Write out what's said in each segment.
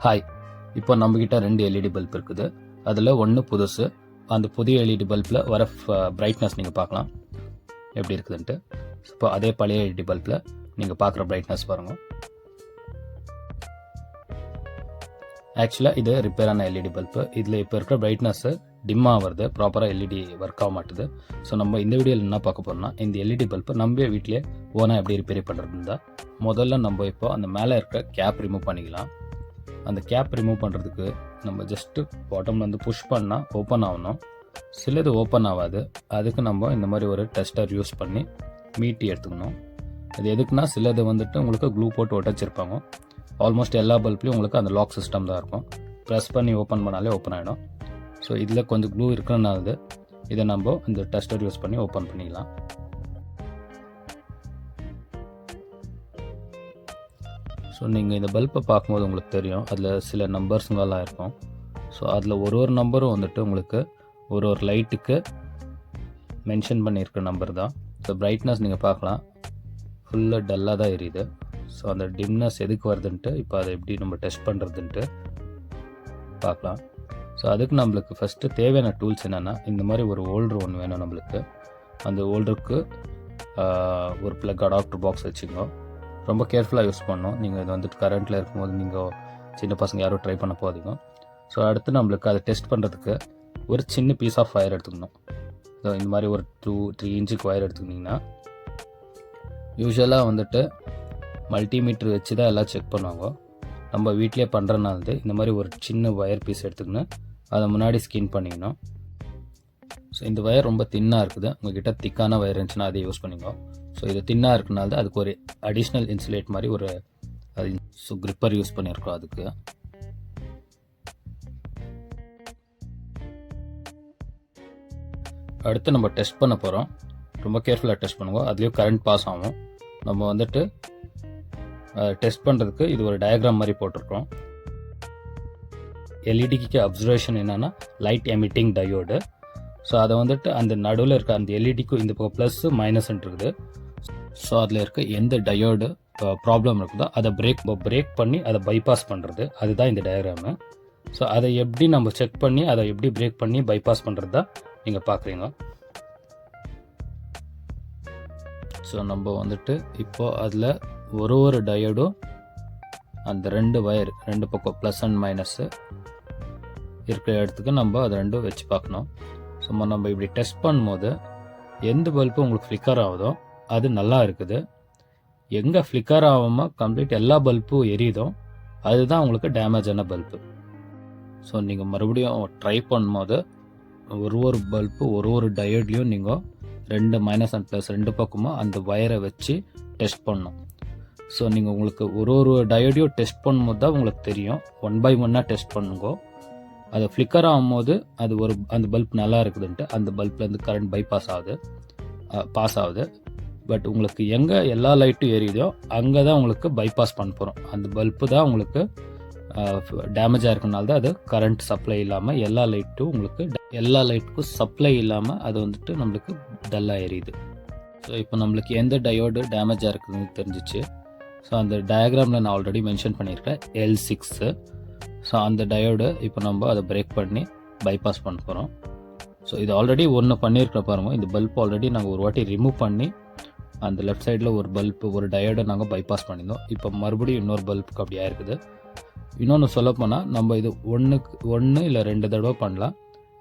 Hi, இப்போ நம்மக்கிட்ட 2 LED bulb இருக்குது. அதில் ஒன்று புதுசு. அந்த புதிய எல்இடி பல்பில் வர பிரைட்னஸ் நீங்கள் பார்க்கலாம் எப்படி இருக்குதுன்ட்டு. இப்போ அதே பழைய எல்இடி பல்பில் நீங்கள் பார்க்குற பிரைட்னஸ் பாருங்கள். ஆக்சுவலாக இது ரிப்பேரான எல்இடி பல்பு. இதில் இப்போ இருக்கிற பிரைட்னஸ்ஸு டிம்மாக வருது, ப்ராப்பராக எல்இடி ஒர்க் ஆக மாட்டுது. ஸோ நம்ம இந்த வீடியோவில் என்ன பார்க்க போகிறோம்னா, இந்த எல்இடி பல்பு நம்ம வீட்டிலே ஓனாக எப்படி ரிப்பேர் பண்ணுறதுன்னு தான். முதல்ல நம்ம இப்போ அந்த மேலே இருக்கிற கேப் ரிமூவ் பண்ணிக்கலாம். அந்த கேப் ரிமூவ் பண்ணுறதுக்கு நம்ம ஜஸ்ட்டு பாட்டமில் வந்து புஷ் பண்ணால் ஓப்பன் ஆகணும். சிலது ஓப்பன் ஆகாது. அதுக்கு நம்ம இந்த மாதிரி ஒரு டெஸ்டர் யூஸ் பண்ணி மீட்டி எடுத்துக்கணும். இது எதுக்குன்னா, சிலது வந்துட்டு உங்களுக்கு க்ளூ போட்டு ஒட்டச்சிருப்பாங்க. ஆல்மோஸ்ட் எல்லா பல்ப்லேயும் உங்களுக்கு அந்த லாக் சிஸ்டம் தான் இருக்கும். ப்ரெஸ் பண்ணி ஓப்பன் பண்ணாலே ஓப்பன் ஆகிடும். ஸோ இதில் கொஞ்சம் க்ளூ இருக்கிறனால இதை நம்ம இந்த டெஸ்டர் யூஸ் பண்ணி ஓப்பன் பண்ணிக்கலாம். ஸோ நீங்கள் இந்த பல்பை பார்க்கும்போது உங்களுக்கு தெரியும், அதில் சில நம்பர்ஸுங்கெல்லாம் இருக்கும். ஸோ அதில் ஒரு நம்பரும் வந்துட்டு உங்களுக்கு ஒரு லைட்டுக்கு மென்ஷன் பண்ணியிருக்க நம்பர் தான். ஸோ பிரைட்னஸ் நீங்கள் பார்க்கலாம், ஃபுல்லாக டல்லாக தான் எரியுது. ஸோ அந்த டிம்னஸ் எதுக்கு வருதுன்ட்டு இப்போ அதை எப்படி நம்ம டெஸ்ட் பண்ணுறதுன்ட்டு பார்க்கலாம். ஸோ அதுக்கு நம்மளுக்கு ஃபஸ்ட்டு தேவையான டூல்ஸ் என்னென்னா, இந்த மாதிரி ஒரு ஹோல்டர் ஒன்று வேணும் நம்மளுக்கு. அந்த ஹோல்டருக்கு ஒரு ப்ளக் அடாப்டர் பாக்ஸ் வச்சுக்கோங்க. ரொம்ப கேர்ஃபுல்லாக யூஸ் பண்ணணும். நீங்கள் இது வந்துட்டு கரண்ட்டில் இருக்கும்போது நீங்கள் சின்ன பசங்க யாரும் ட்ரை பண்ண போகாதீங்க. ஸோ அடுத்து நம்மளுக்கு அதை டெஸ்ட் பண்ணுறதுக்கு ஒரு சின்ன பீஸ் ஆஃப் ஒயர் எடுத்துக்கணும். ஸோ இந்த மாதிரி ஒரு 2-3 இன்ச்சுக்கு ஒயர் எடுத்துக்கிட்டிங்கன்னா, யூஸ்வலாக வந்துட்டு மல்டிமீட்டர் வச்சு தான் எல்லாம் செக் பண்ணுவாங்க. நம்ம வீட்டிலே பண்ணுறனால இந்த மாதிரி ஒரு சின்ன ஒயர் பீஸ் எடுத்துக்கின்னு அதை முன்னாடி ஸ்கின் பண்ணிக்கணும். ஸோ இந்த ஒயர் ரொம்ப தின்னாக இருக்குது. உங்கள்கிட்ட திக்கான ஒயர் இருந்துச்சுன்னா அதை யூஸ் பண்ணிக்கோ. ஸோ இது தின்னாக இருக்கனால தான் அதுக்கு ஒரு அடிஷ்னல் இன்சுலேட் மாதிரி ஒரு கிரிப்பர் யூஸ் பண்ணியிருக்கோம். அதுக்கு அடுத்து நம்ம டெஸ்ட் பண்ண போகிறோம். ரொம்ப கேர்ஃபுல்லாக டெஸ்ட் பண்ணுவோம். அதுலேயும் கரண்ட் பாஸ் ஆகும். நம்ம வந்துட்டு டெஸ்ட் பண்ணுறதுக்கு இது ஒரு டயக்ராம் மாதிரி போட்டிருக்கோம். எல்இடிக்கு அப்சர்வேஷன் என்னென்னா லைட் எமிட்டிங் டயோடு. ஸோ அதை வந்துட்டு அந்த நடுவில் இருக்க அந்த எல்இடிக்கும் இந்த பக்கம் ப்ளஸ்ஸு மைனஸ்ன்னு இருக்குது. ஸோ அதில் இருக்க எந்த டயோடு ப்ராப்ளம் இருக்குதோ அதை பிரேக் பண்ணி அதை பைபாஸ் பண்ணுறது, அதுதான் இந்த டயக்ராமு. ஸோ அதை எப்படி நம்ம செக் பண்ணி அதை எப்படி பிரேக் பண்ணி பைபாஸ் பண்ணுறது தான் நீங்கள் பார்க்குறீங்க. ஸோ நம்ம வந்துட்டு இப்போது அதில் ஒரு டயோடும் அந்த 2 வயர் 2 பக்கம் ப்ளஸ் அண்ட் மைனஸ்ஸு இருக்கிற இடத்துக்கு நம்ம அதை 2 வச்சு பார்க்கணும். ஸோ நம்ம இப்படி டெஸ்ட் பண்ணும்போது எந்த பல்பு உங்களுக்கு ஃப்ளிக்கர் ஆகுதோ அது நல்லா இருக்குது. எங்கே ஃப்ளிக்கர் ஆகாமல் கம்ப்ளீட் எல்லா பல்பும் எரியுதோ அதுதான் உங்களுக்கு டேமேஜான பல்பு. ஸோ நீங்கள் மறுபடியும் ட்ரை பண்ணும்போது ஒரு பல்பு ஒரு டயோட்லேயும் நீங்கள் 2 மைனஸ் அண்ட் ப்ளஸ் 2 பக்கமும் அந்த ஒயரை வச்சு டெஸ்ட் பண்ணணும். ஸோ நீங்கள் உங்களுக்கு ஒரு டயோடையும் டெஸ்ட் பண்ணும்போது தான் உங்களுக்கு தெரியும். 1 by 1 டெஸ்ட் பண்ணுங்க. அது ஃப்ளிக்கர் ஆகும்போது அது அந்த பல்ப் நல்லா இருக்குதுன்ட்டு அந்த பல்ப்லேருந்து கரண்ட் பாஸ் ஆகுது. பட் உங்களுக்கு எங்கே எல்லா லைட்டும் எரியுதோ அங்கே தான் உங்களுக்கு பைபாஸ் பண்ண போகிறோம். அந்த பல்ப்பு தான் உங்களுக்கு டேமேஜாக இருக்கனால தான் அது கரண்ட் சப்ளை இல்லாமல் எல்லா லைட்டுக்கும் சப்ளை இல்லாமல் அது வந்துட்டு நம்மளுக்கு டல்லாக எரியுது. ஸோ இப்போ நம்மளுக்கு எந்த டயோடு டேமேஜாக இருக்குதுன்னு தெரிஞ்சிச்சு. ஸோ அந்த டயக்ராமில் நான் ஆல்ரெடி மென்ஷன் பண்ணியிருக்கேன் L6. ஸோ அந்த டயோடு இப்போ நம்ம அதை பிரேக் பண்ணி பைபாஸ் பண்ண போகிறோம். ஸோ இது ஆல்ரெடி ஒன்று பண்ணியிருக்கிற பாருங்க. இந்த பல்ப் ஆல்ரெடி நாங்கள் ஒரு வாட்டி ரிமூவ் பண்ணி அந்த லெஃப்ட் சைடில் ஒரு டயோடை நாங்கள் பைபாஸ் பண்ணியிருந்தோம். இப்போ மறுபடியும் இன்னொரு பல்புக்கு அப்படியே இருக்குது. இன்னொன்று சொல்லப்போனால் நம்ம இது 1 இல்லை 2 தடவை பண்ணலாம்.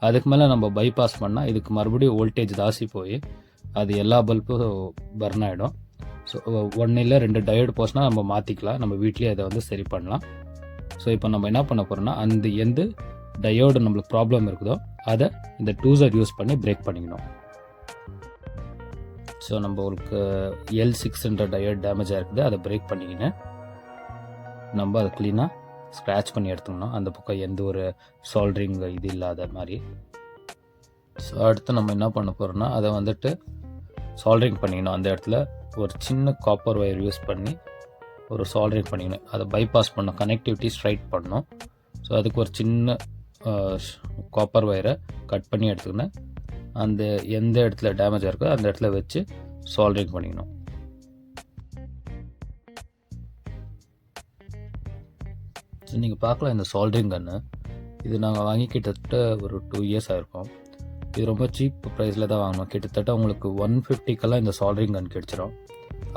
அதுக்கு மேலே நம்ம பைபாஸ் பண்ணால் இதுக்கு மறுபடியும் வோல்டேஜ் ஜாஸ்தி போய் அது எல்லா பல்பும் பர்ன் ஆகிடும். ஸோ 1 இல்லை 2 டயோடு போச்சுன்னா நம்ம மாற்றிக்கலாம். நம்ம வீட்லேயே அதை வந்து சரி பண்ணலாம். ஸோ இப்போ நம்ம என்ன பண்ண போகிறோம்னா, அந்த எந்த டயோடு நம்மளுக்கு ப்ராப்ளம் இருக்குதோ அதை இந்த டூசர் யூஸ் பண்ணி பிரேக் பண்ணிக்கணும். ஸோ நம்மளுக்கு L6 டயோடு டேமேஜாக இருக்குது. அதை பிரேக் பண்ணிக்கின்னு நம்ம அதை க்ளீனாக ஸ்க்ராட்ச் பண்ணி எடுத்துக்கணும். அந்த பக்கம் எந்த ஒரு சால்ட்ரிங் இது இல்லாத மாதிரி. ஸோ அடுத்து நம்ம என்ன பண்ண போகிறோம்னா, அதை வந்துட்டு சால்ட்ரிங் பண்ணிக்கணும். அந்த இடத்துல ஒரு சின்ன காப்பர் ஒயர் யூஸ் பண்ணி ஒரு சால்ட்ரிங் பண்ணிக்கணும். அதை பைபாஸ் பண்ணணும், கனெக்டிவிட்டி ஸ்ட்ரைட் பண்ணணும். ஸோ அதுக்கு ஒரு சின்ன காப்பர் ஒயரை கட் பண்ணி எடுத்துக்கினேன். அந்த எந்த இடத்துல டேமேஜாக இருக்கோ அந்த இடத்துல வச்சு சால்ட்ரிங் பண்ணிக்கணும். நீங்கள் பார்க்கலாம் இந்த சால்ட்ரிங் கன்று. இது நாங்கள் வாங்கி கிட்டத்தட்ட ஒரு 2 இயர்ஸ் ஆகிருக்கோம். இது ரொம்ப சீப் ப்ரைஸில் தான் வாங்கினோம். கிட்டத்தட்ட உங்களுக்கு 150க்கெல்லாம் இந்த சால்ட்ரிங் கன் கிடச்சிரும்.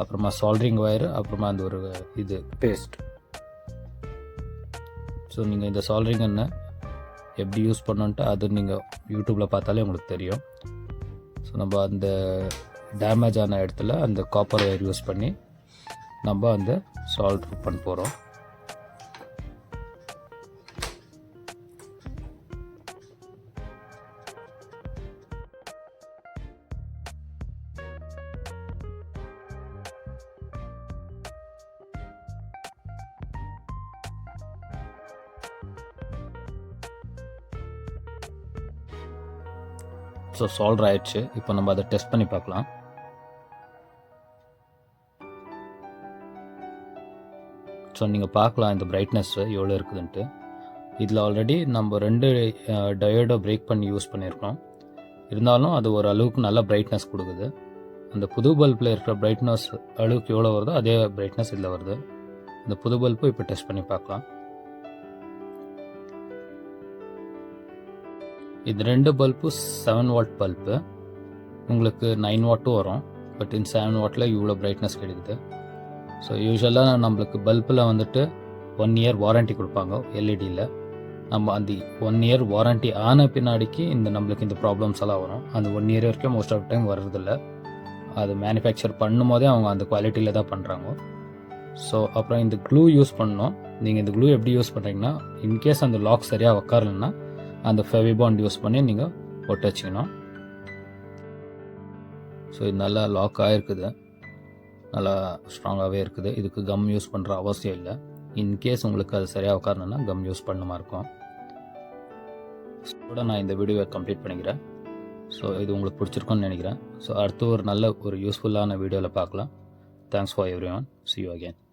அப்புறமா சால்ட்ரிங் ஒயரு, அப்புறமா அந்த ஒரு இது பேஸ்ட். ஸோ நீங்கள் இந்த சால்ட்ரிங் கன்னை எப்படி யூஸ் பண்ணோன்ட்டு அது நீங்கள் யூடியூப்பில் பார்த்தாலே உங்களுக்கு தெரியும். ஸோ நம்ம அந்த டேமேஜ் ஆன இடத்துல அந்த காப்பர் ஒயர் யூஸ் பண்ணி நம்ம அந்த சால்ட்ரு பண்ண போகிறோம். ஸோ சால்வ் ஆயிடுச்சு. இப்போ நம்ம அதை டெஸ்ட் பண்ணி பார்க்கலாம். ஸோ நீங்கள் பார்க்கலாம் இந்த பிரைட்னஸ் எவ்வளோ இருக்குதுன்ட்டு. இதில் ஆல்ரெடி நம்ம 2 டயோடை பிரேக் பண்ணி யூஸ் பண்ணியிருக்கோம். இருந்தாலும் அது ஒரு அளவுக்கு நல்ல பிரைட்னஸ் கொடுக்குது. அந்த புது பல்பில் இருக்கிற பிரைட்னஸ் அளவுக்கு எவ்வளோ வருதோ அதே பிரைட்னஸ் இதில் வருது. இந்த புது பல்பு இப்போ டெஸ்ட் பண்ணி பார்க்கலாம். இது 2 பல்பு 7 வாட் பல்பு. உங்களுக்கு 9 வாட்டும் வரும். பட் இந்த 7 வாட்டில் இவ்வளோ பிரைட்னஸ் கிடைக்குது. ஸோ யூஸ்வலாக நம்மளுக்கு பல்பில் வந்துட்டு 1 இயர் வாரண்ட்டி கொடுப்பாங்க எல்இடியில். நம்ம அந்த 1 இயர் வாரண்ட்டி ஆன பின்னாடிக்கு நம்மளுக்கு இந்த ப்ராப்ளம்ஸ் எல்லாம் வரும். அந்த 1 இயர் வரைக்கும் மோஸ்ட் ஆஃப் டைம் வர்றதில்ல. அது மேனுஃபேக்சர் பண்ணும் போதே அவங்க அந்த குவாலிட்டியில் தான் பண்ணுறாங்க. ஸோ அப்புறம் இந்த க்ளூ யூஸ் பண்ணோம். நீங்கள் இந்த க்ளூ எப்படி யூஸ் பண்ணுறீங்கன்னா, இன்கேஸ் அந்த லாக் சரியாக உட்காரலன்னா அந்த ஃபெவிபாண்ட் யூஸ் பண்ணி நீங்கள் ஒட்ட வச்சுக்கணும். ஸோ இது நல்லா லாக் ஆகிருக்குது, நல்லா ஸ்ட்ராங்காகவே இருக்குது. இதுக்கு கம் யூஸ் பண்ணுற அவசியம் இல்லை. இன்கேஸ் உங்களுக்கு அது சரியாக உட்காரணுன்னா கம் யூஸ் பண்ணுமா இருக்கும். கூட நான் இந்த வீடியோவை கம்ப்ளீட் பண்ணிக்கிறேன். ஸோ இது உங்களுக்கு பிடிச்சிருக்குன்னு நினைக்கிறேன். ஸோ அடுத்து ஒரு நல்ல ஒரு யூஸ்ஃபுல்லான வீடியோவில் பார்க்கலாம். Thanks for every one. See you again.